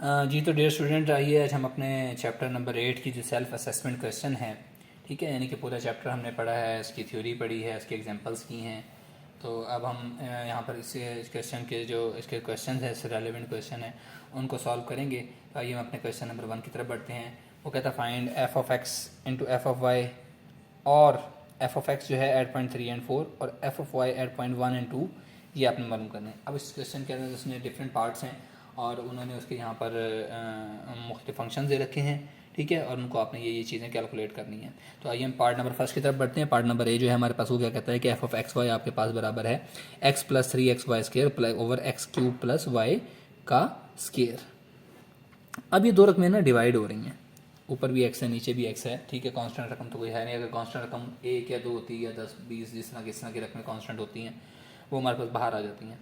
जी तो dear student, आइए आज हम अपने चैप्टर नंबर 8 की जो सेल्फ असेसमेंट क्वेश्चन है, ठीक है, यानी कि पूरा चैप्टर हमने पढ़ा है, इसकी थ्योरी पढ़ी है, इसके एग्जांपल्स की हैं। तो अब हम यहाँ पर इस क्वेश्चन के जो इसके क्वेश्चन है, इससे रेलिवेंट क्वेश्चन है, उनको सॉल्व करेंगे। तो आइए हम अपने क्वेश्चन नंबर 1 की तरफ बढ़ते हैं। वो कहता है find F of X into F of Y, और एफ ऑफ एक्स जो है एट पॉइंट 3 एंड 4 और F of Y at point 1 and 2, ये आपने मालूम करना है। अब इस क्वेश्चन के अंदर उसने डिफरेंट पार्ट्स हैं और उन्होंने उसके यहाँ पर मुख्तलिफ फंक्शन दे रखे हैं, ठीक है, और उनको आपने ये चीज़ें कैलकुलेट करनी है। तो आइए हम पार्ट नंबर फर्स्ट की तरफ बढ़ते हैं। पार्ट नंबर ए जो है हमारे पास, वो क्या कहता है कि एफ ऑफ एक्स वाई आपके पास बराबर है X plus 3 X Y square plus over X cube plus Y का स्केयर। अब ये दो रकमें ना डिवाइड हो रही हैं, ऊपर भी एक्स है नीचे भी एक्स है, ठीक है, कांस्टेंट रकम तो कोई है नहीं। अगर कांस्टेंट रकम 1 या 2 होती है या 10 20 जिस तरह की रकमें कांस्टेंट होती हैं वो हमारे पास बाहर आ जाती हैं।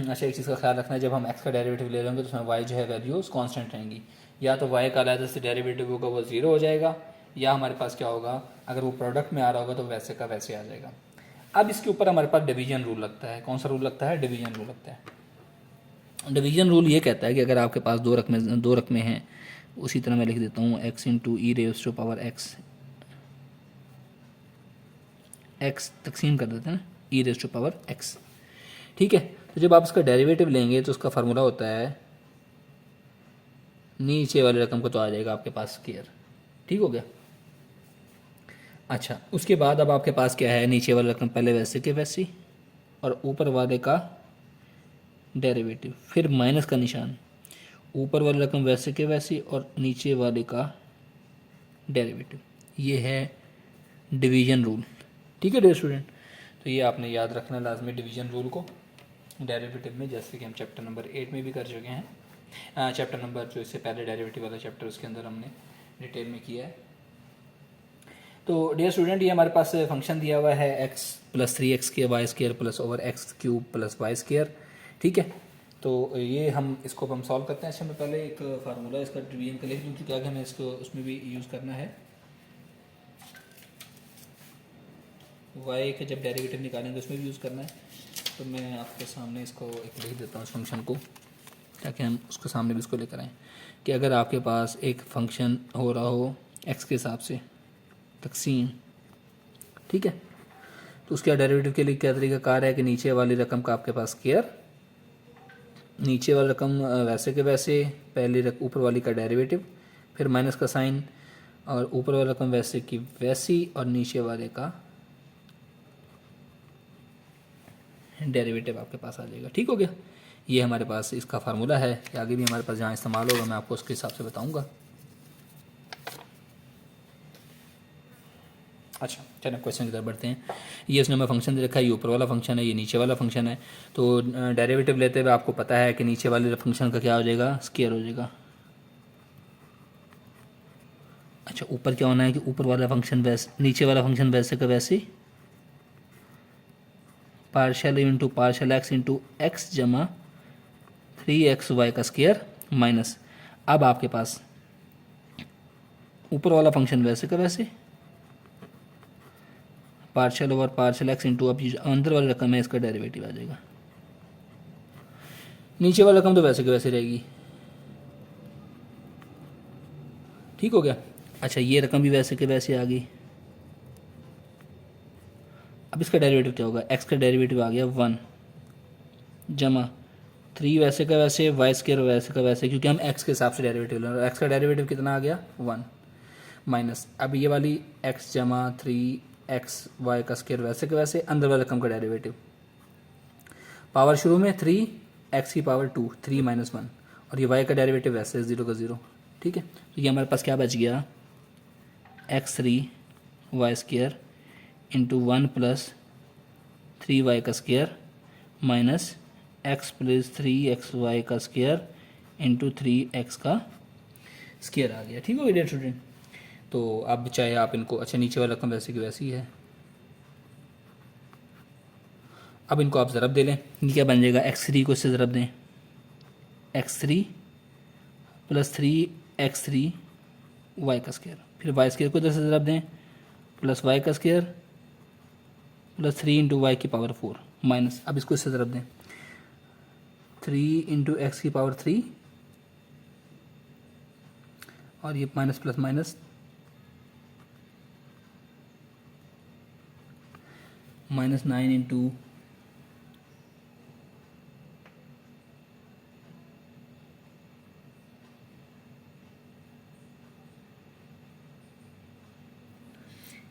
अच्छा, एक चीज़ का ख्याल रखना है, जब हम एक्स का डेरिवेटिव ले लेंगे तो उसमें वाई जो है वैल्यूज कांस्टेंट रहेंगी। या तो वाई का अलग से डेरिवेटिव होगा वो 0 हो जाएगा, या हमारे पास क्या होगा, अगर वो प्रोडक्ट में आ रहा होगा तो वैसे का वैसे आ जाएगा। अब इसके ऊपर हमारे पास डिवीजन रूल लगता है। कौन सा रूल लगता है? डिवीजन रूल लगता है। डिवीजन रूल ये कहता है कि अगर आपके पास दो रकमें हैं, उसी तरह मैं लिख देता हूँ X into E raise to power X, X तकसीम कर देते हैं ना, E raise to power X, ठीक है। तो जब आप इसका डेरिवेटिव लेंगे तो उसका फार्मूला होता है, नीचे वाली रकम को तो आ जाएगा आपके पास स्क्वायर, ठीक हो गया। अच्छा, उसके बाद अब आपके पास क्या है, नीचे वाली रकम पहले वैसे के वैसी और ऊपर वाले का डेरिवेटिव, फिर माइनस का निशान, ऊपर वाली रकम वैसे के वैसी और नीचे वाले का डेरिवेटिव। ये है डिवीजन रूल, ठीक है डियर स्टूडेंट। तो ये आपने याद रखना लाजमी डिवीजन रूल को डेरिवेटिव में, जैसे कि हम चैप्टर नंबर 8 में भी कर चुके हैं। चैप्टर नंबर जो इससे पहले डेरिवेटिव वाला चैप्टर, उसके अंदर हमने डिटेल में किया है। तो डियर स्टूडेंट, ये हमारे पास फंक्शन दिया हुआ है एक्स प्लस 3 एक्स के Y square plus over X cube plus Y square, ठीक है। तो ये हम इसको हम सॉल्व करते हैं। अच्छा, मैं पहले एक फार्मूला इसका डिवीजन का लिख दूँ क्योंकि आगे हमें इसको उसमें भी यूज़ करना है। वाई का जब डेरिवेटिव निकालेंगे उसमें भी यूज़ करना है। तो मैं आपके सामने इसको एक लिख देता हूँ इस फंक्शन को, ताकि हम उसके सामने भी इसको लेकर आएँ कि अगर आपके पास एक फंक्शन हो रहा हो एक्स के हिसाब से तकसीम, ठीक है, तो उसके डेरिवेटिव के लिए क्या तरीका कार है कि नीचे वाली रकम का आपके पास स्क्वायर, नीचे वाली रकम वैसे के वैसे, पहले ऊपर वाली का डेरिवेटिव, फिर माइनस का साइन, और ऊपर वाली रकम वैसे की वैसी और नीचे वाले का डेरिवेटिव आपके पास आ जाएगा, ठीक हो गया। ये हमारे पास इसका फार्मूला है, कि आगे भी हमारे पास जहाँ इस्तेमाल होगा मैं आपको उसके हिसाब से बताऊंगा। अच्छा, चलो क्वेश्चन की तरफ बढ़ते हैं। ये उसने हमें फंक्शन दे रखा है, ये ऊपर वाला फंक्शन है, ये नीचे वाला फंक्शन है। तो डेरिवेटिव लेते हुए आपको पता है कि नीचे वाले फंक्शन का क्या हो जाएगा, स्क्वायर हो जाएगा। अच्छा, ऊपर क्या होना है कि ऊपर वाला फंक्शन वैसे, नीचे वाला फंक्शन वैसे का वैसे, partial into partial X into x जमा 3xy का स्क्वायर माइनस, अब आपके पास ऊपर वाला फंक्शन वैसे का वैसे, partial over partial X into, अब अंदर वाली रकम है इसका डेरिवेटिव आ जाएगा। नीचे वाली रकम तो वैसे के वैसे रहेगी, ठीक हो गया। अच्छा, ये रकम भी वैसे के वैसे आ गई। अब इसका डेरिवेटिव क्या होगा, एक्स का डेरिवेटिव आ गया 1 जमा 3 वैसे का वैसे, वाई स्क्वायर वैसे का वैसे, क्योंकि हम एक्स के हिसाब से डेरिवेटिव ले रहे हैं। एक्स का डेरिवेटिव कितना आ गया 1 माइनस, अब ये वाली एक्स जमा 3x वाई का स्क्वायर वैसे के वैसे, अंदर वाली रकम का डेरिवेटिव, पावर शुरू में 3x की पावर 2, 3 माइनस 1, और ये y का डेरिवेटिव वैसे 0 का 0, ठीक है। तो ये हमारे पास क्या बच गया, x3 Y square into 1 plus 3y का square minus x plus 3xy का स्क्वायर इंटू 3x का स्क्वायर आ गया, ठीक हो गया स्टूडेंट। तो अब चाहे आप इनको, अच्छा नीचे वाला रकम वैसे की वैसी है, अब इनको आप ज़रब दे लें, ये क्या बन जाएगा, x3 को इससे ज़रब दें, x3 प्लस 3x3 y का स्क्वायर, फिर y स्क्वायर को इधर से ज़रब दें, प्लस y का स्क्वायर प्लस 3 इंटू वाई की पावर 4 माइनस, अब इसको इससे ज़रब दें, 3 इंटू एक्स की पावर 3 और ये minus plus minus -9 into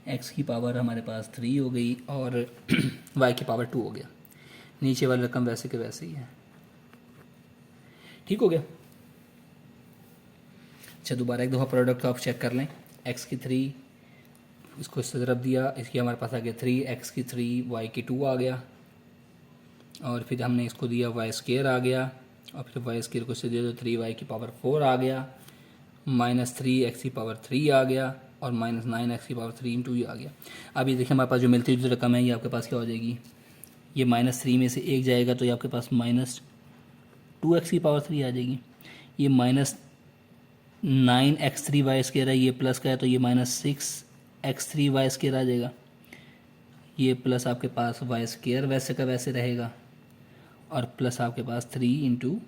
x की पावर हमारे पास 3 हो गई और y की पावर 2 हो गया। नीचे वाली रकम वैसे के वैसे ही है। ठीक हो गया। अच्छा, दोबारा एक दफ़ा प्रोडक्ट का आप चेक कर लें। x की 3, इसको इससे ज़रब दिया, इसकी हमारे पास आ गया 3, x की 3, y की 2 आ गया, और फिर हमने इसको दिया y स्केयर आ गया, और फिर y स्केयर को इससे दिया तो 3y की पावर 4 आ गया, -3 x की पावर 3 आ गया, और -9 x की पावर 3 इंटू ये आ गया। अब ये देखिए हमारे पास जो मिलती जुलती रकम है ये आपके पास क्या हो जाएगी, ये -3 में से एक जाएगा तो ये आपके पास -2x की पावर 3 आ जाएगी। ये -9x3y स्केयर है, ये प्लस का है तो ये -6x3y स्केयर आ जाएगा। ये प्लस आपके पास y स्केयर वैसे का वैसे रहेगा, और प्लस आपके पास 3 इंटू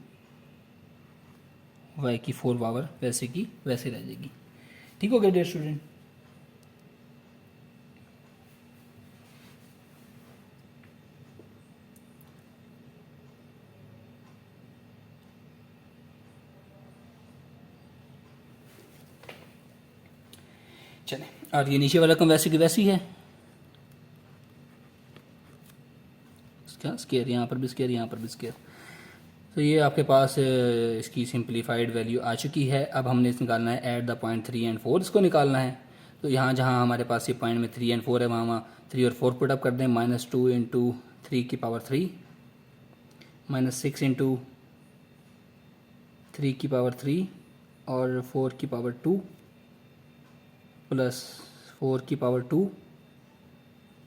y की 4 पावर वैसे की वैसे रह जाएगी। ठीक हो गया डियर स्टूडेंट। चले, और ये नीचे वाला रकम वैसे की वैसी है, इसका स्केयर यहाँ पर भी स्केयर, यहाँ पर भी स्केयर। तो ये आपके पास इसकी सिंप्लीफाइड वैल्यू आ चुकी है। अब हमने इस निकालना है एट द पॉइंट 3 एंड 4, इसको निकालना है। तो यहाँ जहाँ हमारे पास ये पॉइंट में 3 एंड 4 है, वहाँ 3 और 4 पुट अप कर दें। -2 इंटू 3 की पावर 3, -6 इंटू 3 की पावर 3, और 4 की पावर 2, प्लस 4 की पावर 2,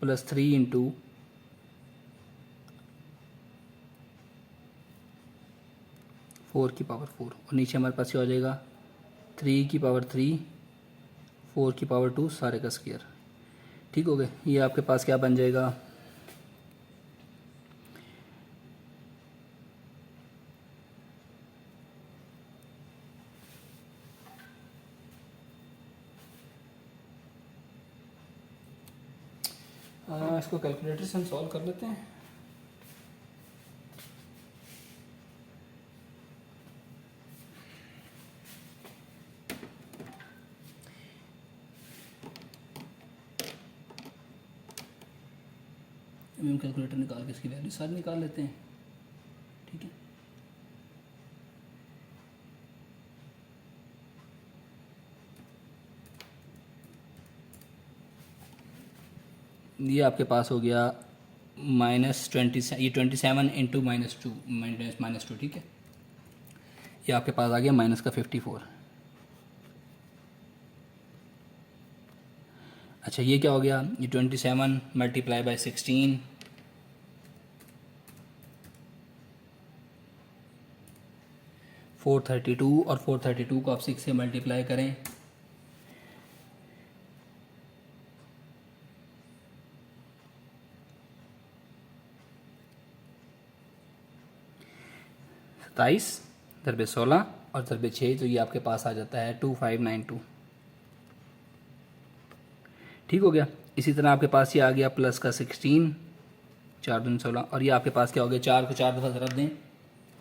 प्लस 3 इंटू 4 की पावर 4, और नीचे हमारे पास क्या हो जाएगा 3 की पावर 3, 4 की पावर 2 सारे का स्क्वायर। ठीक हो गए। ये आपके पास क्या बन जाएगा, इसको कैलकुलेटर से हम सॉल्व कर लेते हैं। हम कैलकुलेटर निकाल के इसकी वैल्यू सारी निकाल लेते हैं। ठीक है, ये आपके पास हो गया -20, ये 27 इंटू -2, ठीक है। ये आपके पास आ गया माइनस का 54। अच्छा, ये क्या हो गया, ये 27 मल्टीप्लाई बाई 16, (432) और 432 को आप 6 से मल्टीप्लाई करें, (27 × 16 और × 6), तो ये आपके पास आ जाता है 2592। ठीक हो गया। इसी तरह आपके पास ये आ गया प्लस का 16, 4 दूनी 16, और ये आपके पास क्या हो गया, 4 को 4 दफ़ा ज़रब दें,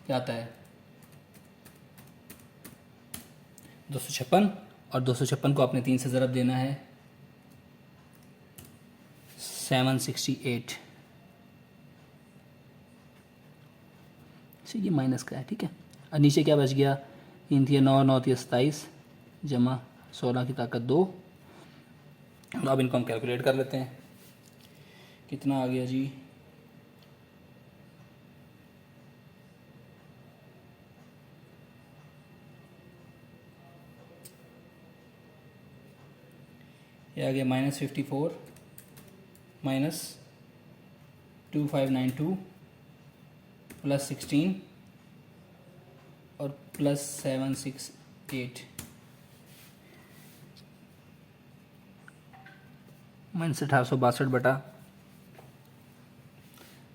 क्या आता है 256, और 256 को आपने 3 से ज़रब देना है 768। ये माइनस का है, ठीक है। और नीचे क्या बच गया, 3 थी 9, 9 थी 27, जमा 16 की ताकत 2। अब इनको हम कैलकुलेट कर लेते हैं, कितना आ गया जी, ये आ गया -54 -2592 प्लस 16 और प्लस 768 -1862 बटा।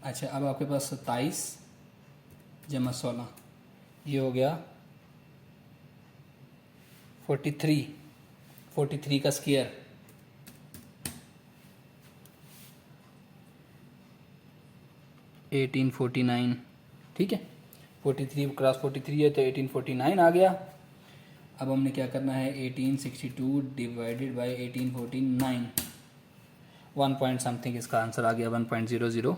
अच्छा, अब आपके पास 27 जमा 16, ये हो गया 43 का स्क्वायर 1849, ठीक है। 43 क्रॉस 43 है तो 1849 आ गया। अब हमने क्या करना है, 1862 डिवाइडेड बाय 1849, 1 पॉइंट समथिंग इसका आंसर आ गया, 1.00।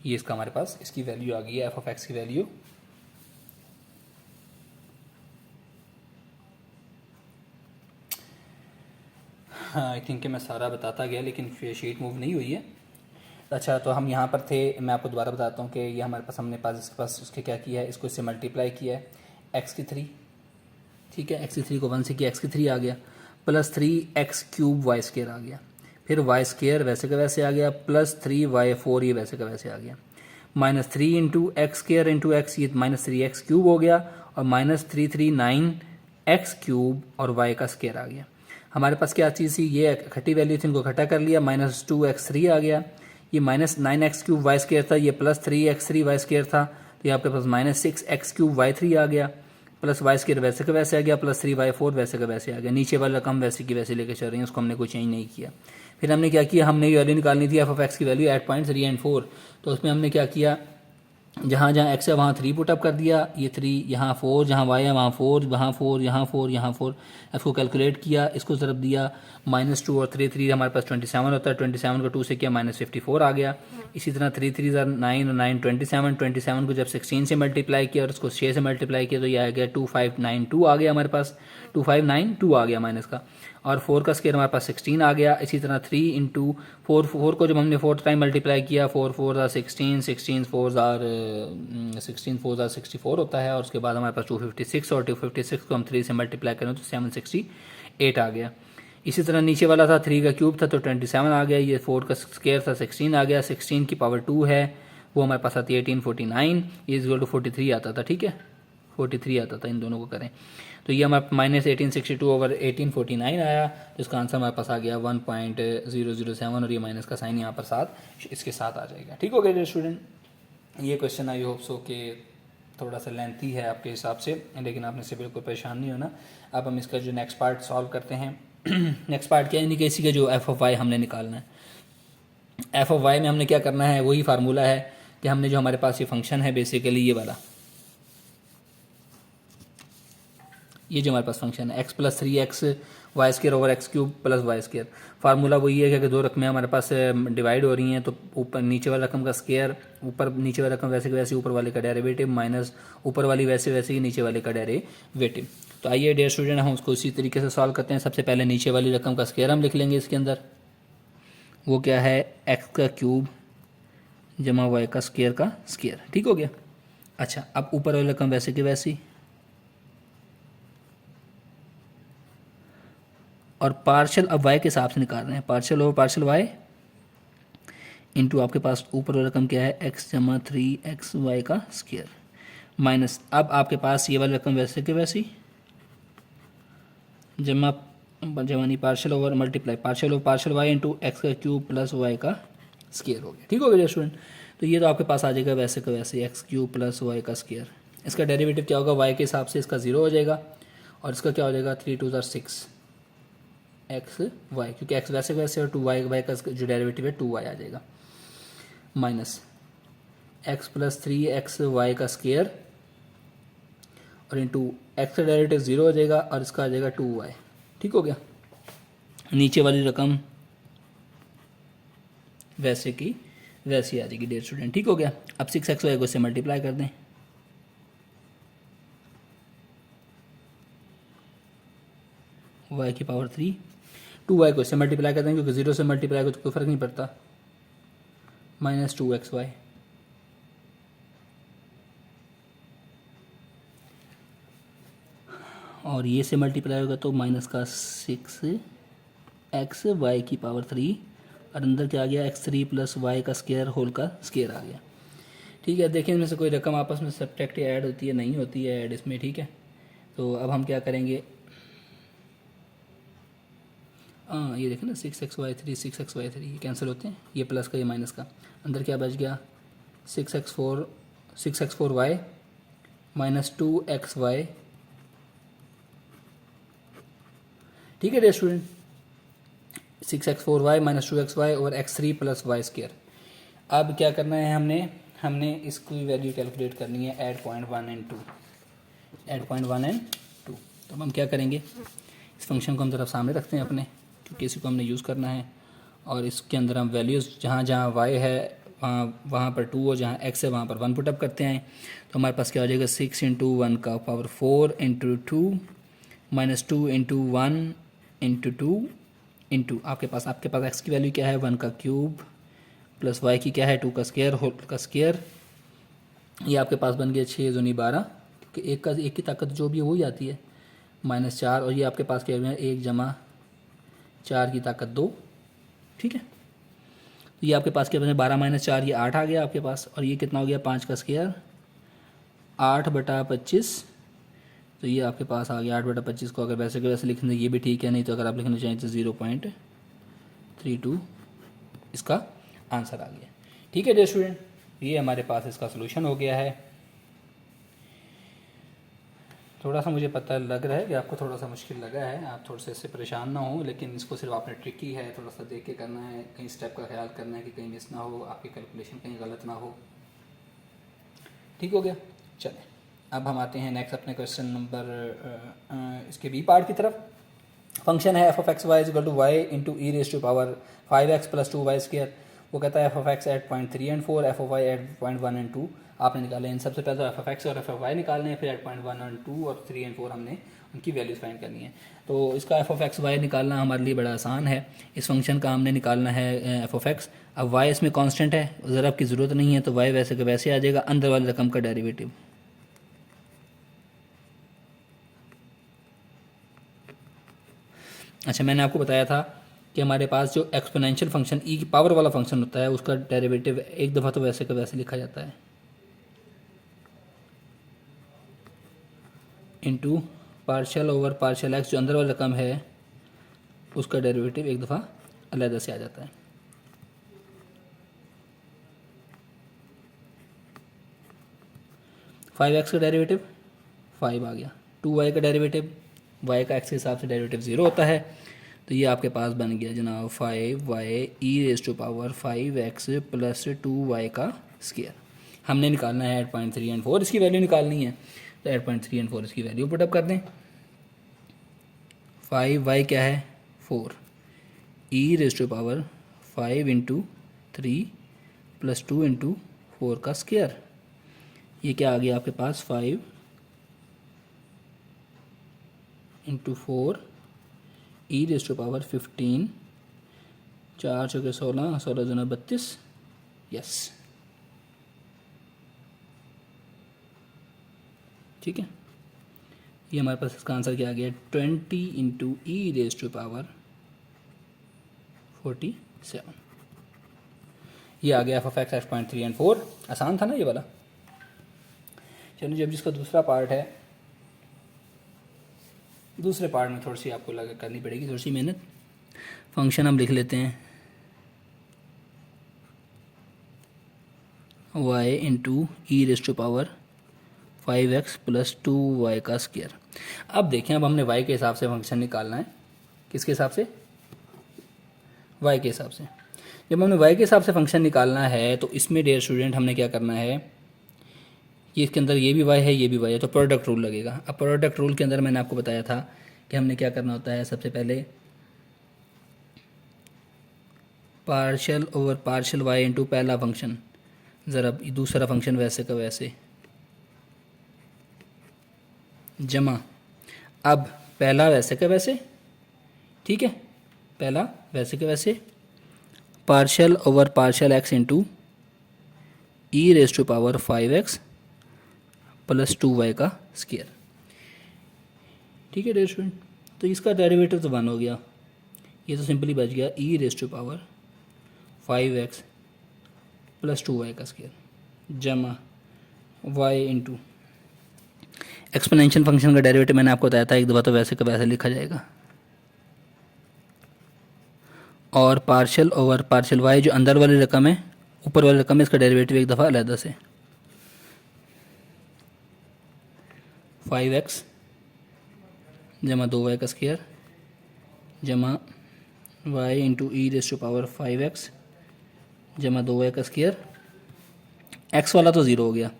ये इसका हमारे पास इसकी वैल्यू आ गई है, एफ ऑफ एक्स की वैल्यू। हाँ, आई थिंक कि मैं सारा बताता गया लेकिन शीट मूव नहीं हुई है। अच्छा, तो हम यहाँ पर थे, मैं आपको दोबारा बताता हूँ कि ये हमारे पास हमने पास इसके पास उसके क्या किया है, इसको इससे मल्टीप्लाई किया है एक्स की 3, ठीक है। एक्स की 3 को 1 से किया, एक्स की 3 आ गया, प्लस 3x³ वाई स्क्र आ गया, फिर वाई स्क्र वैसे का वैसे आ गया, प्लस 3y4 ये वैसे का वैसे आ गया, -3 into x square into x, ये -3x³ हो गया, और -339x³ और y का स्क्र आ गया। हमारे पास क्या चीज़ थी, ये इकट्ठी वैल्यू थी, इनको इकट्ठा कर लिया, -2x3 आ गया, ये -9x³ वाई स्क्र था, ये +3x3 वाई स्क्र था, तो ये आपके पास -6x³ y3 आ गया, प्लस वाई स्क्र वैसे का वैसे आ गया, प्लस 3y4 वैसे का वैसे आ गया। नीचे वाला रकम वैसे की वैसे लेके चल रही है, उसको हमने कोई चेंज नहीं किया। फिर हमने क्या किया, हमने ये वैल्यू निकालनी थी एफ ऑफ एक्स की वैल्यू एट पॉइंट 3 और 4, तो उसमें हमने क्या किया, जहाँ जहाँ एक्स है वहाँ 3 पुटअप कर दिया, ये 3 यहाँ 4, जहाँ वाई है वहाँ 4, वहाँ 4, यहाँ 4, यहाँ 4, इसको कैलकुलेट किया, इसको ज़रब दिया, -2 और 3 हमारे पास 27 होता है, 27 को 2 से किया -54 आ गया। इसी तरह 3 3 9 और 9 27 को जब 16 से मल्टीप्लाई किया और उसको 6 से मल्टीप्लाई किया तो ये आ गया 2592 आ गया हमारे पास, 2592 आ गया माइनस का, और 4 का स्क्वायर हमारे पास 16 आ गया। इसी तरह 3 इंटू 4 को जब हमने 4 टाइम मल्टीप्लाई किया, 4 4 16, 16 4 64 होता है, और उसके बाद हमारे पास 256, और 256 को हम 3 से मल्टीप्लाई करें तो 768 आ गया। इसी तरह नीचे वाला था 3 का क्यूब था तो 27 आ गया, ये 4 का स्क्वायर था 16 आ गया, 16 की पावर 2 है वो हमारे पास आती है 1849, ये इक्वल टू 43 आता था, ठीक है, 43 आता था, इन दोनों को करें तो ये हमारे -1862 ओवर 1849 आया, तो इसका आंसर हमारे पास आ गया 1.007, और ये माइनस का साइन यहाँ पर साथ इसके साथ आ जाएगा। ठीक हो गया स्टूडेंट, ये क्वेश्चन आई होप सो कि थोड़ा सा लेंथी है आपके हिसाब से, लेकिन आपने से बिल्कुल परेशान नहीं होना। अब हम इसका जो नेक्स्ट पार्ट सॉल्व करते हैं। नेक्स्ट पार्ट क्या है, यानी कि इसी का जो एफ ऑफ वाई हमने निकालना है। एफ ऑफ वाई में हमने क्या करना है, वही फार्मूला है कि हमने जो हमारे पास ये फंक्शन है बेसिकली ये वाला, ये जो हमारे पास फंक्शन है x + 3x Y square over x³ plus Y square, formula वही है कि अगर दो रकमें हमारे पास डिवाइड हो रही हैं तो ऊपर नीचे वाले रकम का स्क्वायर, ऊपर नीचे वाले रकम वैसे वैसे ऊपर वाले का डेरिवेटिव, माइनस ऊपर वाली वैसे वैसे ही नीचे वाले का डेरिवेटिव। तो आइए डियर स्टूडेंट, हम उसको इसी तरीके से सॉल्व करते हैं। सबसे पहले नीचे वाली रकम का स्क्वायर हम लिख लेंगे इसके अंदर, वो क्या है x³ जमा y का स्क्वायर, ठीक हो गया। अच्छा, अब ऊपर वाली रकम वैसे की वैसी, और पार्शल अब y के हिसाब से निकाल रहे हैं, partial over partial y into आपके पास ऊपर वाला रकम क्या है x जमा 3xy का स्क्वायर, माइनस अब आपके पास ये वाली रकम वैसे के वैसी जमा नहीं partial over multiply partial over partial y into x³ plus y का स्क्वायर हो गया। ठीक हो गया स्टूडेंट, तो ये तो आपके पास आ जाएगा वैसे का वैसे x³ प्लस y का स्क्वायर। इसका डेरिवेटिव क्या होगा, y के हिसाब से इसका 0 हो जाएगा, और इसका क्या हो जाएगा 3 2 6 एक्स वाई, क्योंकि एक्स वैसे वैसे और 2y का जो डेरिवेटिव है 2y आ जाएगा, माइनस x + 3xy का स्क्वायर और इंटू एक्स का डेरिवेटिव 0 हो जाएगा और इसका आ जाएगा 2y। ठीक हो गया, नीचे वाली रकम वैसे की वैसी आ जाएगी डियर स्टूडेंट। ठीक हो गया, अब 6xy को इससे मल्टीप्लाई कर दें, y की पावर 3, 2y को इससे मल्टीप्लाई कर देंगे क्योंकि 0 से मल्टीप्लाई को तो कोई फ़र्क नहीं पड़ता, -2xy, और ये से मल्टीप्लाई होगा तो माइनस का 6xy की पावर 3, और अंदर क्या आ गया x3 + y का स्क्वायर होल का स्क्वायर आ गया। ठीक है, देखिए इनमें से कोई रकम आपस में सब्ट्रैक्ट या ऐड होती है, नहीं होती है ऐड इसमें। ठीक है, तो अब हम क्या करेंगे, हाँ ये देखें ना 6xy3 6xy3 कैंसिल होते हैं, ये प्लस का ये माइनस का, अंदर क्या बच गया 6x4y -2xy ठीक है dear student, 6x4y minus 2xy over x3 plus Y square. अब क्या करना है, हमने इसकी वैल्यू कैलकुलेट करनी है at point 1 and 2, at point 1 and 2। तो हम क्या करेंगे, इस फंक्शन को हम तरफ सामने रखते हैं अपने, क्योंकि इसी को हमने यूज़ करना है। और इसके अंदर हम वैल्यूज़ जहाँ जहाँ y है वहाँ पर 2 और जहाँ x है वहाँ पर 1 पुटअप करते हैं। तो हमारे पास क्या हो जाएगा, 6 इंटू 1 का power 4 into 2 minus 2 into 1 into 2 into आपके पास x की वैल्यू क्या है, 1 का क्यूब प्लस y की क्या है, 2 का स्क्वायर होल का स्क्वायर। ये आपके पास बन गया 6 दूनी 12, क्योंकि एक की ताकत जो भी हो जाती है, माइनस 4। और ये आपके पास क्या है, 1 जमा 4 की ताकत 2। ठीक है, तो ये आपके पास क्या बने, 12 माइनस 4 ये 8 आ गया आपके पास। और ये कितना हो गया, 5 का स्क्वायर 8/25। तो ये आपके पास आ गया 8/25 को अगर वैसे के वैसे लिखने ये भी ठीक है, नहीं तो अगर आप लिखना चाहें तो 0.32 इसका आंसर आ गया। ठीक है डियर स्टूडेंट, ये हमारे पास इसका सोल्यूशन हो गया है। थोड़ा सा मुझे पता लग रहा है कि आपको थोड़ा सा मुश्किल लगा है, आप थोड़े से इससे परेशान ना हो, लेकिन इसको सिर्फ आपने ट्रिकी है, थोड़ा सा देख के करना है, कहीं स्टेप का ख्याल करना है कि कहीं मिस ना हो, आपकी कैलकुलेशन कहीं गलत ना हो। ठीक हो गया, चलें अब हम आते हैं नेक्स्ट अपने क्वेश्चन नंबर इसके बी पार्ट की तरफ। फंक्शन है f(x(y) equal to Y into E raise to power 5x plus 2y square. वो कहता है f(x) at point 3 and 4, f(y) at point 1 and 2 आपने निकाले। इन सबसे पहले तो f(x) और f(y) निकालने हैं, फिर एट पॉइंट 1 एंड 2 और 3 एंड 4 हमने उनकी वैल्यूज फाइंड करनी है। तो इसका f(x(y) निकालना हमारे लिए बड़ा आसान है। इस फंक्शन का हमने निकालना है f(x). अब y इसमें कांस्टेंट है, ज़रब की ज़रूरत नहीं है, तो y वैसे का वैसे आ जाएगा, अंदर वाली रकम का डेरिवेटिव। अच्छा, मैंने आपको बताया था कि हमारे पास जो एक्सपोनेंशियल फंक्शन ई की पावर वाला फंक्शन होता है उसका डेरिवेटिव एक दफ़ा तो वैसे का वैसे लिखा जाता है, into partial over partial x, जो अंदर वाली रकम है उसका डेरिवेटिव एक दफ़ा अलग से आ जाता है। फाइव एक्स का डेरिवेटिव 5 आ गया, 2y का डेरिवेटिव, y का x के हिसाब से डेरिवेटिव 0 होता है, तो ये आपके पास बन गया जनाब 5y E raise to power 5x plus 2y का स्क्वायर। हमने निकालना है 8.3 एंड 4 इसकी वैल्यू निकालनी है, तो 8.3 एंड 4 इसकी वैल्यू पुटअप कर दें। 5y क्या है 4, e raise to power 5 into 3 plus 2 into 4 का स्क्वायर। ये क्या आ गया आपके पास 5 into 4 e raise to power 15, 4 चौके 16, 16 दूना 32, यस ठीक है। ये हमारे पास इसका आंसर क्या आ गया 20 into E raise to power 47। ये आ गया f(x) 8.3 एंड 4। आसान था ना ये वाला। चलिए जब जिसका दूसरा पार्ट है, दूसरे पार्ट में थोड़ी सी आपको करनी पड़ेगी थोड़ी सी मेहनत। फंक्शन हम लिख लेते हैं y into E raise to power 5x plus 2y का स्क्वायर। अब देखें, अब हमने y के हिसाब से फंक्शन निकालना है। किसके हिसाब से, y के हिसाब से। जब हमने y के हिसाब से फंक्शन निकालना है तो इसमें डियर स्टूडेंट हमने क्या करना है कि इसके अंदर ये भी y है ये भी y है, तो प्रोडक्ट रूल लगेगा। अब प्रोडक्ट रूल के अंदर मैंने आपको बताया था कि हमने क्या करना होता है, सबसे पहले partial over partial y into पहला फंक्शन, ज़रा दूसरा फंक्शन वैसे का वैसे, जमा अब पहला वैसे का वैसे, ठीक है, पहला वैसे का वैसे, partial over partial X into E raise to power 5x plus 2y का स्क्वायर। ठीक है डियर स्टूडेंट, तो इसका डेरिवेटिव तो 1 हो गया, ये तो सिंपली बच गया e raise to power 5x plus 2y का स्क्वायर जमा y इंटू एक्सपोनेंशियल फंक्शन का डेरिवेटिव मैंने आपको बताया था एक दफ़ा तो वैसे का वैसे लिखा जाएगा, और पार्शियल ओवर पार्शियल y जो अंदर वाली रकम है ऊपर वाली रकम है इसका डेरिवेटिव एक दफ़ा अलग से 5x जमा 2y का स्क्वायर जमा Y into E raise to power 5x जमा 2y का स्क्वायर, x वाला तो ज़ीरो हो गया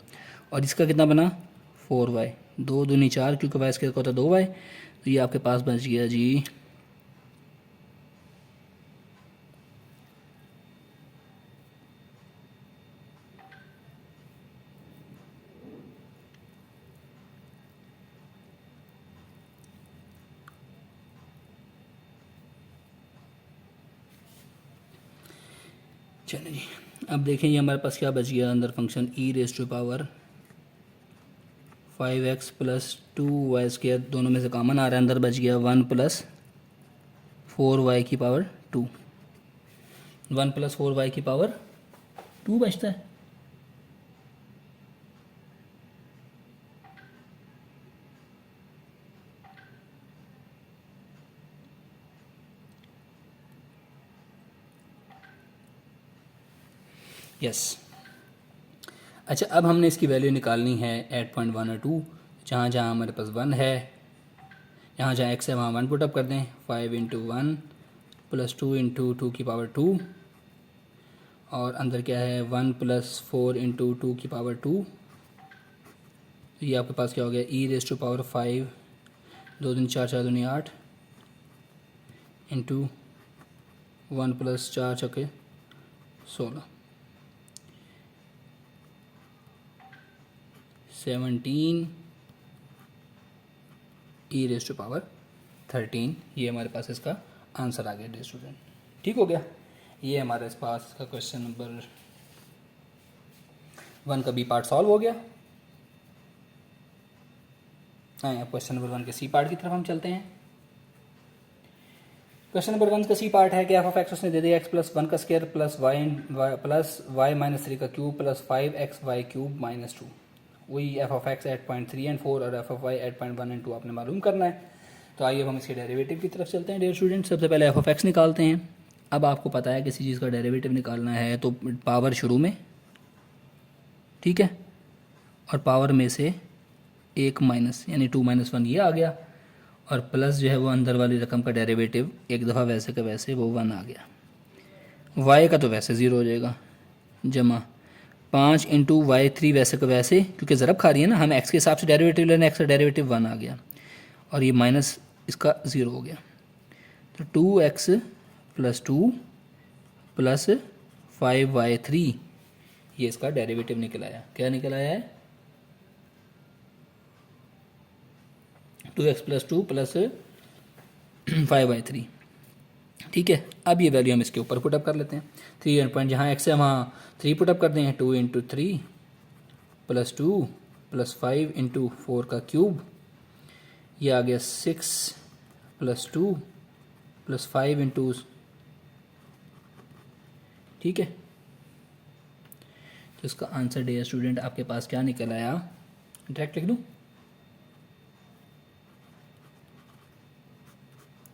और इसका कितना बना 4y, 2 दूनी 4 क्योंकि वाई स्क्वायर का होता है 2y, तो ये आपके पास बच गया जी चलो जी। अब देखें ये हमारे पास क्या बच गया अंदर function E raise to power 5x plus 2y square, दोनों में से कॉमन आ रहा है, अंदर बच गया 1 प्लस 4y की पावर 2, 1 प्लस 4y की पावर 2 बचता है। यस अच्छा, अब हमने इसकी वैल्यू निकालनी है 8.1 और 2, जहाँ जहाँ हमारे पास 1 है, यहाँ जहाँ x है वहाँ 1 पुटअप कर दें, 5 इंटू 1 प्लस 2 इंटू 2 की पावर 2, और अंदर क्या है 1 प्लस 4 इंटू 2 की पावर 2, ये आपके पास क्या हो गया ई रेस टू पावर 5, 2 दूनी 4, 4 दूनी 8 इंटू 1 प्लस 4 छके 16, 17 ई रेस टू पावर 13, ये हमारे पास इसका आंसर आ गया डियर स्टूडेंट। ठीक हो गया, ये हमारे पास इसका क्वेश्चन नंबर 1 का बी पार्ट सॉल्व हो गया। हाँ, अब क्वेश्चन नंबर 1 के सी पार्ट की तरफ हम चलते हैं। क्वेश्चन नंबर 1 का सी पार्ट है कि एफ ऑफ एक्स उसने दे दिया x प्लस 1 का स्क्वायर प्लस वाई माइनस 3 का cube plus 5x Y cube minus 2, वही एफ ऑफ एक्स 8.3 एंड 4 और एफ ऑफ वाई 8.1 एंड 2 आपने मालूम करना है। तो आइए हम इसके डेरिवेटिव की तरफ चलते हैं डियर स्टूडेंट। सबसे पहले एफ ऑफ एक्स निकालते हैं। अब आपको पता है किसी चीज़ का डेरिवेटिव निकालना है तो पावर शुरू में, ठीक है, और पावर में से एक माइनस यानी 2 - 1 ये आ गया, और प्लस जो है वो अंदर वाली रकम का डेरिवेटिव एक दफ़ा वैसे का वैसे वो 1 आ गया, वाई का तो वैसे 0 हो जाएगा, जमा 5 इंटू वाई 3 वैसे का वैसे, क्योंकि ज़रब खा रही है ना, हम एक्स के हिसाब से डेरिवेटिव लेना, एक्स का डेरिवेटिव 1 आ गया और ये माइनस इसका 0 हो गया, तो 2x प्लस 2 प्लस 5y3 ये इसका डेरिवेटिव निकल आया। क्या निकल आया है 2x प्लस 2 प्लस 5y3, ठीक है। अब ये वैल्यू हम इसके ऊपर पुटअप कर लेते हैं, 3 पॉइंट जहाँ x है वहाँ 3 पुटअप कर दें, 2 इंटू 3 प्लस 2 प्लस 5 इंटू 4 का क्यूब, ये आ गया 6 प्लस 2 प्लस 5 इंटू, ठीक है। तो इसका आंसर डियर स्टूडेंट आपके पास क्या निकल आया, डायरेक्ट लिख दूँ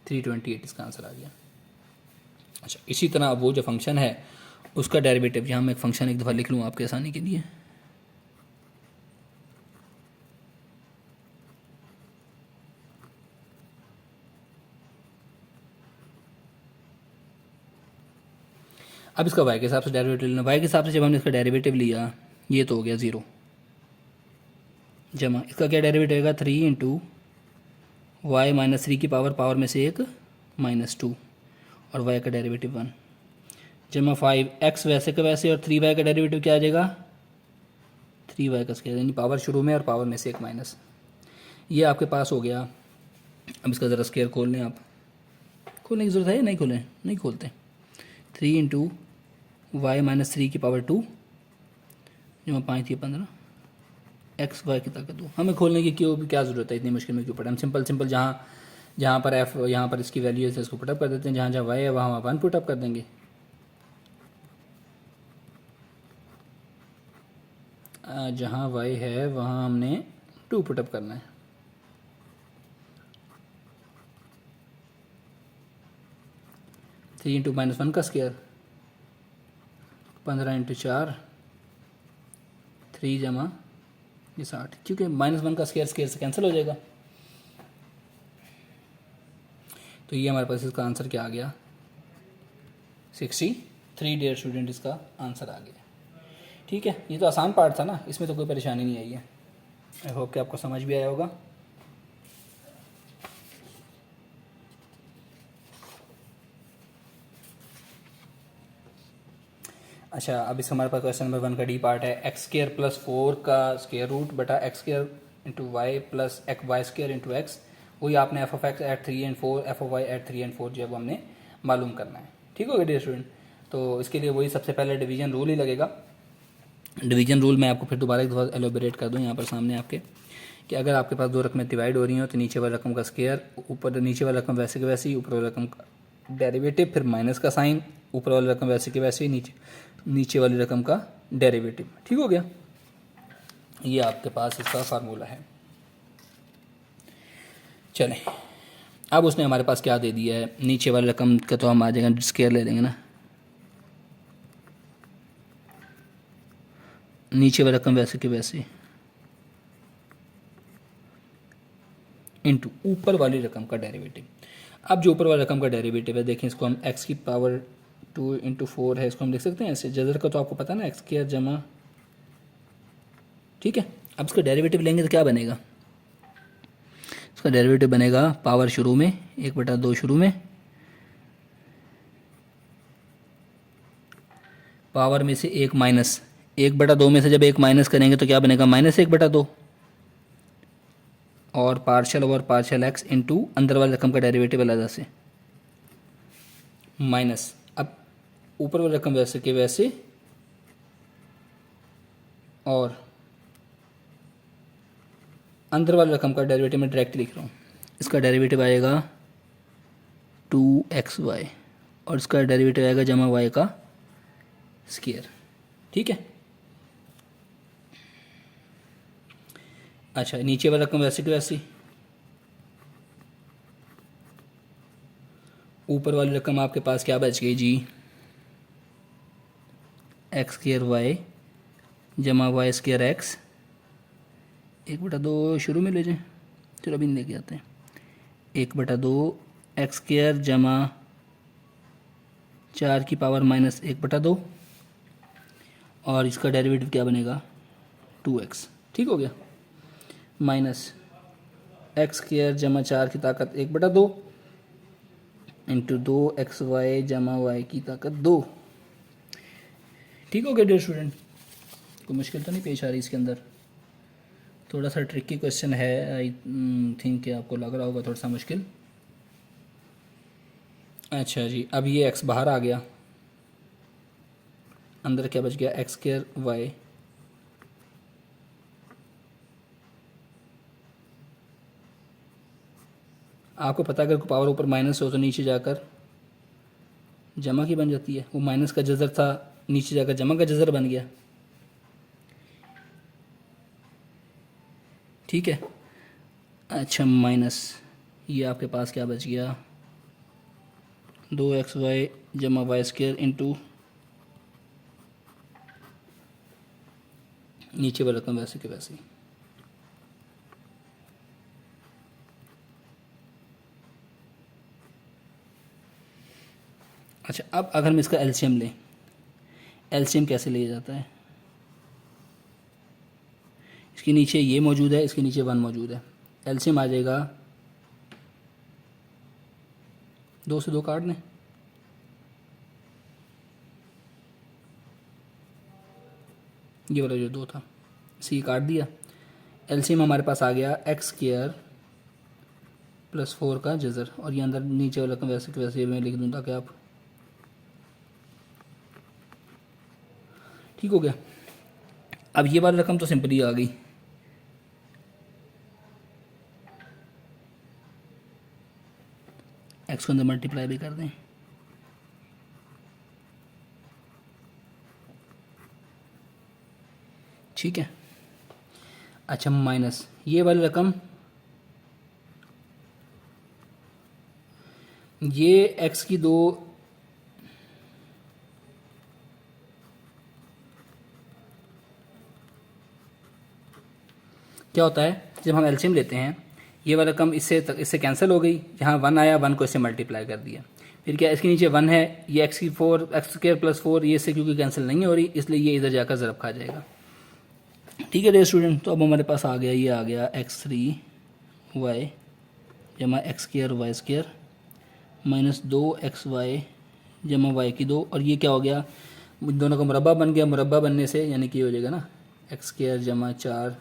328 इसका आंसर आ गया। अच्छा, इसी तरह अब वो जो फंक्शन है उसका डेरिवेटिव, यहाँ मैं एक फंक्शन एक दफ़ा लिख लूँ आपके आसानी के लिए। अब इसका y के हिसाब से डेरिवेटिव लेना, y के हिसाब से जब हमने इसका डेरिवेटिव लिया ये तो हो गया 0, जमा इसका क्या डेरिवेटिव होगा 3 इंटू वाई माइनस 3 की पावर में से एक -2 और y का डेरिवेटिव 1, जमा 5x वैसे का वैसे और 3y का डेरिवेटिव क्या आ जाएगा 3y का स्क्वायर, यानी पावर शुरू में और पावर में से एक माइनस, ये आपके पास हो गया। अब इसका ज़रा स्क्वायर खोल लें, आप खोलने की ज़रूरत है, नहीं खोलें, नहीं खोलते, 3 इंटू वाई माइनस 3 की पावर 2 जमा 5 थी 15 एक्स वाई की ताकत 2, हमें खोलने की क्यों क्या ज़रूरत है, इतनी मुश्किल में क्यों पड़े, हम सिंपल जहाँ पर एफ यहाँ पर इसकी वैल्यू है इसको पुटअप कर देते हैं, जहाँ जहाँ वाई है वहाँ 1 पुटअप कर देंगे। जहाँ वाई है वहाँ हमने 2 पुटअप करना है, थ्री इंटू -1 का स्क्वायर 15 इंटू 4 3 जमा ये 60, क्योंकि -1 का स्क्वायर से कैंसिल हो जाएगा, तो ये हमारे पास इसका आंसर क्या आ गया, 63 डियर स्टूडेंट, इसका आंसर आ गया। ठीक है, ये तो आसान पार्ट था ना, इसमें तो कोई परेशानी नहीं आई है। आई होप कि आपको समझ भी आया होगा। अच्छा, अब इसका हमारे पास क्वेश्चन नंबर 1 का डी पार्ट है, एक्स स्क्र प्लस 4 का स्क्र रूट बटा X square into Y plus Y square into X. वही आपने F of X at 3 and 4, F of Y at 3 and 4 जो है वो हमने मालूम करना है। ठीक हो गया डियर स्टूडेंट। तो इसके लिए वही सबसे पहले डिवीजन रूल ही लगेगा। डिवीजन रूल मैं आपको फिर दोबारा एक दफ़ा एलोबरेट कर दूँ यहाँ पर सामने आपके, कि अगर आपके पास दो रकमें डिवाइड हो रही हो तो नीचे वाली रकम का स्क्वायर, ऊपर नीचे वाली रकम वैसे के वैसे ही, ऊपर वाली रकम का डेरिवेटिव, फिर माइनस का साइन, ऊपर वाली रकम वैसे के वैसे ही, नीचे वाली रकम का डेरिवेटिव। ठीक हो गया, ये आपके पास इसका फार्मूला है। चलें, अब उसने हमारे पास क्या दे दिया है, नीचे वाली रकम का तो हम आ जाएगा स्क्वायर ले लेंगे ना, नीचे वाली रकम वैसे के वैसे इनटू ऊपर वाली रकम का डेरिवेटिव। अब जो ऊपर वाली रकम का डेरिवेटिव है, देखें इसको हम x की पावर 2 इंटू 4 है, इसको हम लिख सकते हैं ऐसे, जजर का तो आपको पता है ना, एक्स स्क्वायर जमा, ठीक है। अब इसका डेरिवेटिव लेंगे तो क्या बनेगा, इसका डेरिवेटिव बनेगा पावर शुरू में 1/2 शुरू में, पावर में से एक माइनस 1/2 में से जब एक माइनस करेंगे तो क्या बनेगा, -1/2, और partial over partial x into अंदर वाली रकम का डेरिवेटिव अलग से माइनस। अब ऊपर वाली रकम वैसे के वैसे, और अंदर वाली रकम का डेरिवेटिव मैं डायरेक्ट लिख रहा हूँ, इसका डेरिवेटिव आएगा 2xy और इसका डेरिवेटिव आएगा जमा y का स्क्वायर। ठीक है। अच्छा, नीचे वाला रकम वैसे की वैसी, ऊपर वाली रकम आपके पास क्या बच गई जी, एक्स स्क्वायर वाई जमा वाई स्क्वायर एक्स, 1/2 शुरू में ले जाएं, चलो अभी लेके आते हैं, 1/2 एक्स स्क्वायर जमा 4 की पावर -1/2, और इसका डेरिवेटिव क्या बनेगा 2x। ठीक हो गया, माइनस एक्स स्क्वायर जमा 4 की ताकत 1/2 इंटू 2xy जमा y की ताकत 2। ठीक हो गया डियर स्टूडेंट, कोई मुश्किल तो नहीं पेश आ रही इसके अंदर, थोड़ा सा ट्रिकी क्वेश्चन है, आई थिंक कि आपको लग रहा होगा थोड़ा सा मुश्किल। अच्छा जी, अब ये x बाहर आ गया, अंदर क्या बच गया, एक्स स्क्वायर वाई आपको पता है अगर पावर ऊपर माइनस हो तो नीचे जाकर जमा की बन जाती है, वो माइनस का जज़र था नीचे जाकर जमा का जज़र बन गया। ठीक है। अच्छा, माइनस ये आपके पास क्या बच गया, 2xy जमा वाई स्क्वायर इंटू नीचे वाला रकम वैसे के वैसे। अच्छा, अब अगर हम इसका एलसीएम लें, एलसीएम कैसे लिया जाता है, इसके नीचे ये मौजूद है, इसके नीचे 1 मौजूद है, एलसीएम आ जाएगा 2 से 2 काट लें, ये वाला जो 2 था सी काट दिया, एलसीएम हमारे पास आ गया एक्स स्क्वायर प्लस 4 का जज़र, और ये अंदर नीचे वाला वैसे के वैसे मैं लिख दूँ ताकि आप, ठीक हो गया। अब ये वाली रकम तो सिंपली आ गई, एक्स को अंदर मल्टीप्लाई भी कर दें, ठीक है। अच्छा, माइनस ये वाली रकम, ये एक्स की 2 क्या होता है जब हम एलसीएम लेते हैं, ये वाला रकम इससे कैंसिल हो गई, जहाँ 1 आया 1 को इससे मल्टीप्लाई कर दिया। फिर क्या इसके नीचे 1 है, ये एक्स स्क्वायर प्लस 4 ये इससे क्योंकि कैंसिल नहीं हो रही इसलिए ये इधर जाकर ज़रब खा जाएगा। ठीक है डियर स्टूडेंट, तो अब हमारे पास आ गया, ये आ गया x3y जमा X square Y square minus 2xy जमा वाई की 2, और ये क्या हो गया, दोनों का मुरब्बा बन गया। मुरब्बा बनने से यानी कि ये हो जाएगा ना एक्स स्क्वायर जमा 4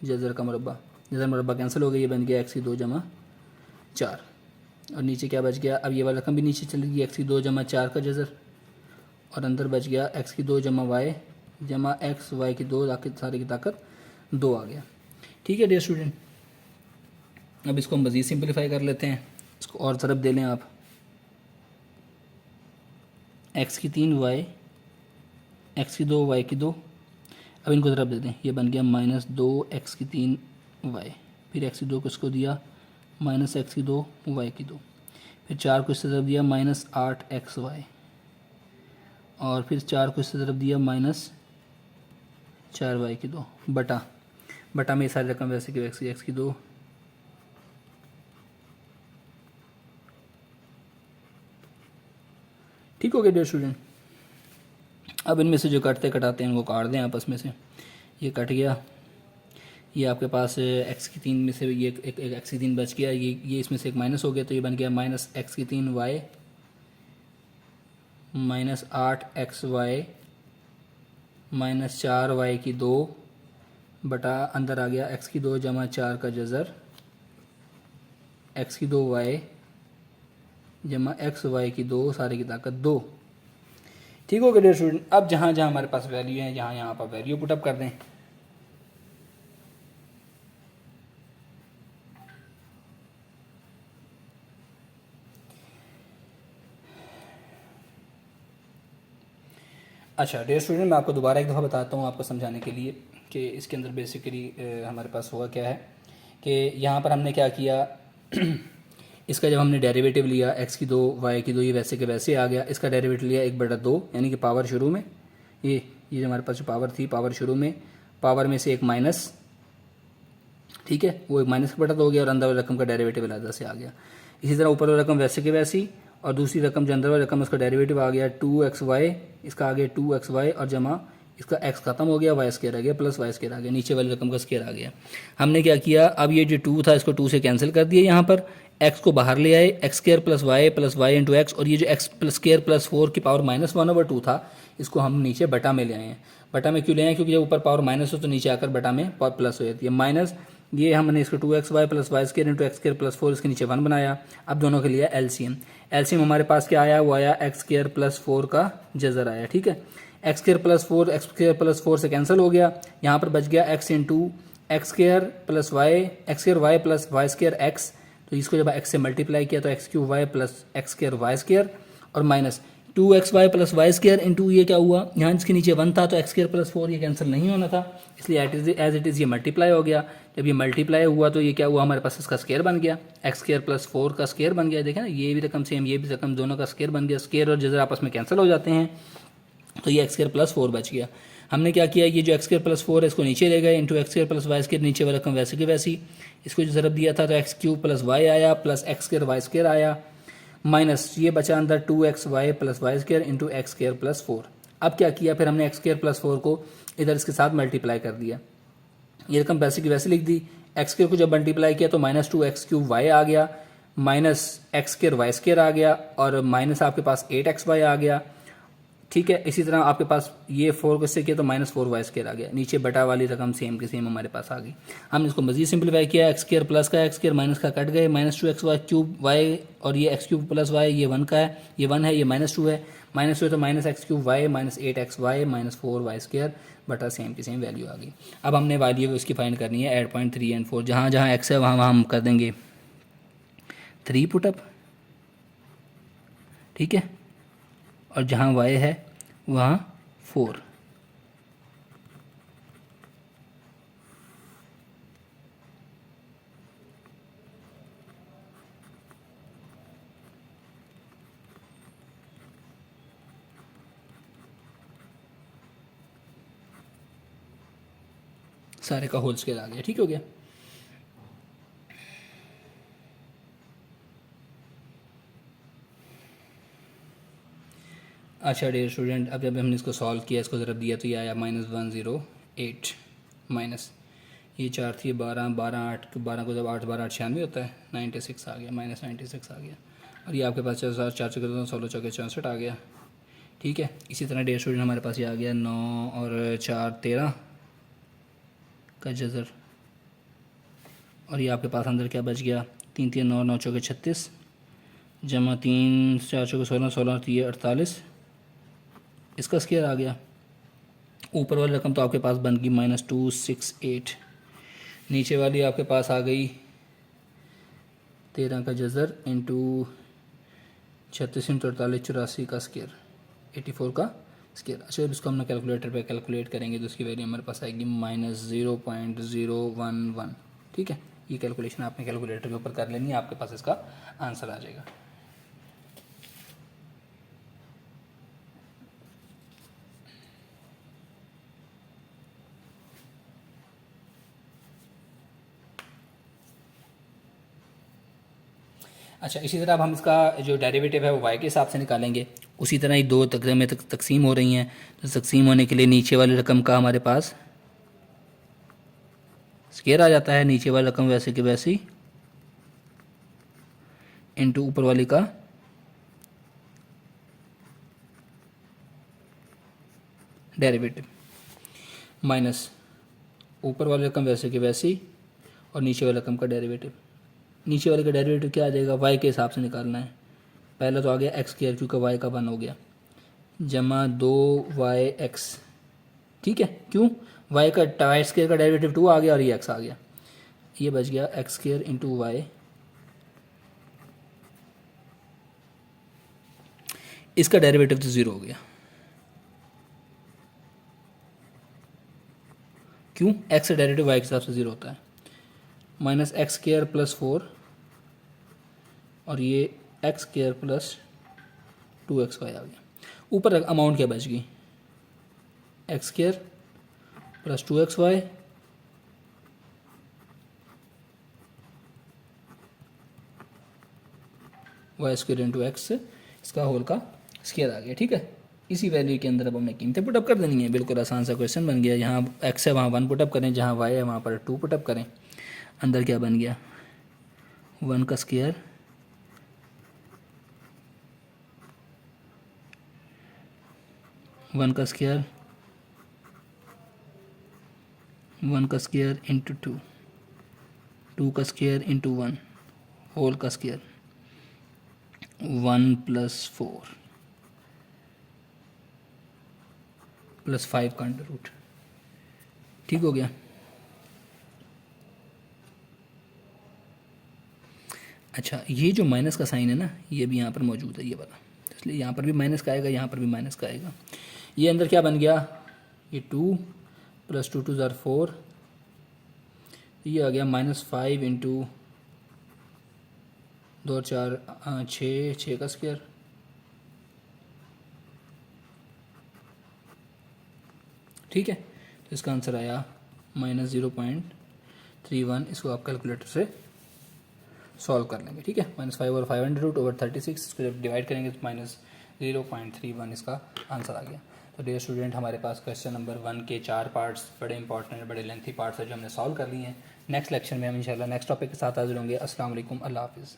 जज़र का मुरब्बा, जज़र मुरब्बा कैंसिल हो गया, ये बन गया एक्स की 2 जमा 4, और नीचे क्या बच गया, अब ये वाला रकम भी नीचे चली गई, एक्स की 2 जमा 4 का जज़र, और अंदर बच गया एक्स की 2 जमा वाई जमा एक्स वाई की 2, सारे की ताकत 2 आ गया। ठीक है डियर स्टूडेंट, अब इसको हम मज़ीद सिंपलीफाई कर लेते हैं, इसको और तरफ दे लें आप, एक्स की 3 वाई एक्स की 2 वाई की 2, अब इनको तरफ दे दें, ये बन गया माइनस 2 एक्स की 3 वाई, फिर एक्स की 2 को इसको दिया माइनस एक्स की 2 वाई की 2, फिर 4 को इससे तरफ दिया माइनस 8 एक्स वाई, और फिर 4 को इससे तरफ दिया माइनस 4 वाई की 2 बटा में ये सारी रकम वैसे कि एक्स की 2 ठीक हो गया डियर स्टूडेंट। अब इनमें से जो कटाते हैं उनको काट दें आपस में से, ये कट गया, ये आपके पास एक्स की 3 में से ये एक एक्स की 3 बच गया, ये इसमें से एक माइनस हो गया, तो ये बन गया माइनस एक्स की 3 Y minus 8 X Y minus 4 Y की 2 बटा अंदर आ गया एक्स की 2 जमा 4 का जज़र एक्स की 2 वाई जमा एक्स वाई की 2 सारे की ताकत 2। ठीक हो गया डियर स्टूडेंट। अब जहाँ जहाँ हमारे पास वैल्यू है, जहाँ यहाँ पर वैल्यू पुटअप कर दें, अच्छा डियर स्टूडेंट, मैं आपको दोबारा एक दफ़ा बताता हूँ आपको समझाने के लिए कि इसके अंदर बेसिकली हमारे पास हुआ क्या है कि यहाँ पर हमने क्या किया इसका जब हमने डेरिवेटिव लिया एक्स की 2 वाई की 2, ये वैसे के वैसे आ गया, इसका डेरिवेटिव लिया 1/2 यानी कि पावर शुरू में ये जो हमारे पास जो पावर थी, पावर शुरू में पावर में से एक माइनस, ठीक है, वो एक माइनस का बटा हो गया, और अंदर वाली रकम का डेरिवेटिव अलग से आ गया। इसी तरह ऊपर वाली रकम वैसे के वैसी, और दूसरी रकम जो अंदर वाली रकम उसका डेरिवेटिव आ गया 2xy, इसका आ गया 2xy और जमा इसका x खत्म हो गया, वाई स्क्वायर आ गया प्लस वाई स्क्वायर आ गया, नीचे वाली रकम का स्क्वायर आ गया। हमने क्या किया, अब ये जो 2 था इसको 2 से कैंसिल कर दिया, यहाँ पर x को बाहर ले आए, X square plus Y into X, और ये जो एक्स प्लस स्क्वायर प्लस 4 की पावर -1/2 था इसको हम नीचे बटा में ले आए हैं। बटा में क्यों ले आए, क्योंकि जब ऊपर पावर माइनस हो तो नीचे आकर बटा में पावर प्लस हो जाती है। माइनस ये हमने इसको 2xy plus Y square into x square plus 4 इसके नीचे 1 बनाया। अब दोनों के लिए एलसीएम हमारे पास क्या आया, वो आया एक्स स्क्वायर प्लस 4 का जज़र आया। ठीक है, एक्स स्क्वायर प्लस 4 से कैंसिल हो गया, यहाँ पर बच गया x into x square plus y, x square y plus Y square x, तो इसको जब एक्स से मल्टीप्लाई किया तो x cube y plus x square Y square, और minus 2xy plus Y square into ये क्या हुआ, यहाँ इसके नीचे 1 था तो एक्स स्क्वायर प्लस 4 ये कैंसिल नहीं होना था, इसलिए एज इट इज़ ये मल्टीप्लाई हो गया। जब ये मल्टीप्लाई हुआ तो ये क्या हुआ, हमारे पास इसका स्क्वायर बन गया, एक्स स्क्वायर प्लस 4 का स्क्वायर बन गया। देखें ना, ये भी रकम सेम, ये भी रकम, दोनों का स्क्वायर बन गया। स्क्वायर और जज़र आपस में कैंसिल हो जाते हैं, तो ये एक्स स्क्वायर प्लस 4 बच गया। हमने क्या किया, ये जो एक्स स्क्वायर प्लस 4 है इसको नीचे ले गए, into x square plus Y square, नीचे वाला रकम वैसे की वैसी, इसको जो ज़रब दिया था तो एक्स क्यूब प्लस वाई आया plus x square Y square आया, माइनस ये बचा अंदर 2xy plus Y square into x square plus 4। अब क्या किया, फिर हमने एक्स स्क्वायर प्लस 4 को इधर इसके साथ मल्टीप्लाई कर दिया, ये रकम वैसे की वैसे लिख दी। एक्स स्क्वायर को जब मल्टीप्लाई किया तो माइनस 2x³ आ गया, minus x square Y square आ गया, और माइनस आपके पास 8xy आ गया। ठीक है, इसी तरह आपके पास ये 4 को इससे किया तो माइनस 4y स्क्वायर आ गया, नीचे बटा वाली रकम सेम की सेम हमारे पास आ गई। हमने इसको मजीद सिंप्लीफाई किया, एक्स स्क्वायर प्लस का एक्स स्क्वायर माइनस का कट गए, माइनस 2x³ वाई, और ये x³ प्लस वाई ये 1 का है, ये 1 है, ये -2 है, -2 है तो minus x³ Y minus 8xy minus 4y square बटा सेम की सेम वैल्यू आ गई। अब हमने वैल्यू इसकी फाइंड करनी है 8.3 और 4, जहाँ जहाँ x है वहाँ वहाँ हम कर देंगे 3 पुटअप, ठीक है, और जहाँ y है वहाँ 4। सारे का होल स्क्वायर आ गया। ठीक हो गया। अच्छा डियर स्टूडेंट, अब जब हमने इसको सॉल्व किया, इसको ज़रा दिया तो ये आया -108 माइनस ये 4 थी 12, 12 8 12 को जब 8 12 8 96 होता है, 96 आ गया, -96 आ गया। और ये आपके पास 4 चौके 16 चौके 64 आ गया। ठीक है, इसी तरह डियर स्टूडेंट हमारे पास ये आ गया 9 और 4 13 का जज़र। और ये आपके पास अंदर क्या बच गया, 3 3 9 9 चौके 36 जमा 3 4 चौके 16 16 3 48, इसका स्क्वायर आ गया। ऊपर वाली रकम तो आपके पास बन गई -268, नीचे वाली आपके पास आ गई 13 का जज़र इंटू 36 इंटू 48 84 का स्क्वायर 84 का स्क्वायर। अच्छा, जब इसको हम कैलकुलेटर पे कैलकुलेट करेंगे तो उसकी वैल्यू हमारे पास आएगी -0.011। ठीक है, ये कैलकुलेशन आपने कैलकुलेटर के ऊपर कर लेनी है, आपके पास इसका आंसर आ जाएगा। अच्छा, इसी तरह अब हम इसका जो डेरिवेटिव है वो y के हिसाब से निकालेंगे। उसी तरह ही दो तकरीर में तकसीम हो रही हैं, तो तकसीम होने के लिए नीचे वाली रकम का हमारे पास स्क्वायर आ जाता है, नीचे वाली रकम वैसे की वैसी इंटू ऊपर वाली का डेरिवेटिव माइनस ऊपर वाली रकम वैसे की वैसी और नीचे वाली रकम का डेरिवेटिव। नीचे वाले का डेरिवेटिव क्या आ जाएगा, y के हिसाब से निकालना है। पहला तो आ गया x स्क्वायर क्योंकि y का 1 हो गया, जमा 2yx। ठीक है, क्यों, y का y स्क्वायर का डेरिवेटिव 2 आ गया और ये x आ गया, ये बच गया x स्क्वायर इंटू वाई। इसका डेरिवेटिव तो 0 हो गया, क्यों, x का डेरिवेटिव y के हिसाब से 0 होता है। माइनस एक्स स्क्वायर प्लस 4 और ये एक्स स्क्वायर प्लस 2xy आ गया। ऊपर अमाउंट क्या बच गई, X square plus 2xy Y square into X, इसका होल का स्क्वायर आ गया। ठीक है, इसी वैल्यू के अंदर अब हमने कीमतें पुटअप कर देनी है। बिल्कुल आसान सा क्वेश्चन बन गया। यहाँ x है वहाँ 1 पुटअप करें, जहाँ y है वहाँ पर 2 पुटअप करें। अंदर क्या बन गया, 1 का स्क्वायर 1 का स्क्वायर 1 का स्क्वायर इंटू 2, 2 का स्क्वायर इंटू 1 होल का स्क्वायर 1 प्लस 4 प्लस 5 का अंडर रूट। ठीक हो गया। अच्छा, ये जो माइनस का साइन है ना, ये भी यहाँ पर मौजूद है, ये वाला, इसलिए यहाँ पर भी माइनस का आएगा, यहाँ पर भी माइनस का आएगा। ये अंदर क्या बन गया, ये 2 प्लस 2 2 ज़ार 4, ये आ गया -5 इंटू 2 4 6 6 का स्क्वायर। ठीक है, तो इसका आंसर आया -0.31। इसको आप कैलकुलेटर से सॉल्व कर लेंगे। ठीक है, -5 और 500/36, इसको जब डिवाइड करेंगे तो -0.31 इसका आंसर आ गया। तो डियर स्टूडेंट, हमारे पास क्वेश्चन नंबर 1 के 4 पार्ट्स, बड़े इंपॉर्टेंट बड़े लेंथी पार्ट्स है जो हमने सॉल्व कर लिए हैं। नेक्स्ट लेक्चर में हम इंशाल्लाह नेक्स्ट टॉपिक के साथ हाजिर होंगे। अस्सलाम वालेकुम, अल्लाह हाफिज़।